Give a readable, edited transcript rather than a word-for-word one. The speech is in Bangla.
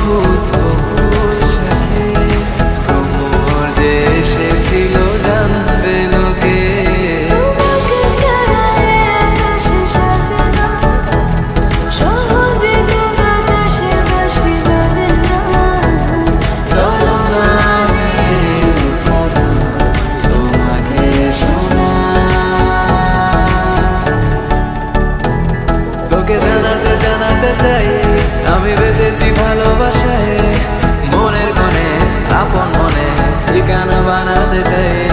অদ্ভুত বকুল শাখে ভ্রমর যে এসেছিল জানবে লোকে। তোমাকে ছাড়া এ আকাশ সাজে না, সহজে তো বাতাসে বাঁশি বাজে না। চলো না যে কথা তোমাকে শোনা, তোকে জানাতে জানাতে চাই আমি বেঁচেছি ভালোবাসায়। মনের কোণে আপন মনে ঠিকানা বানাতে চাই।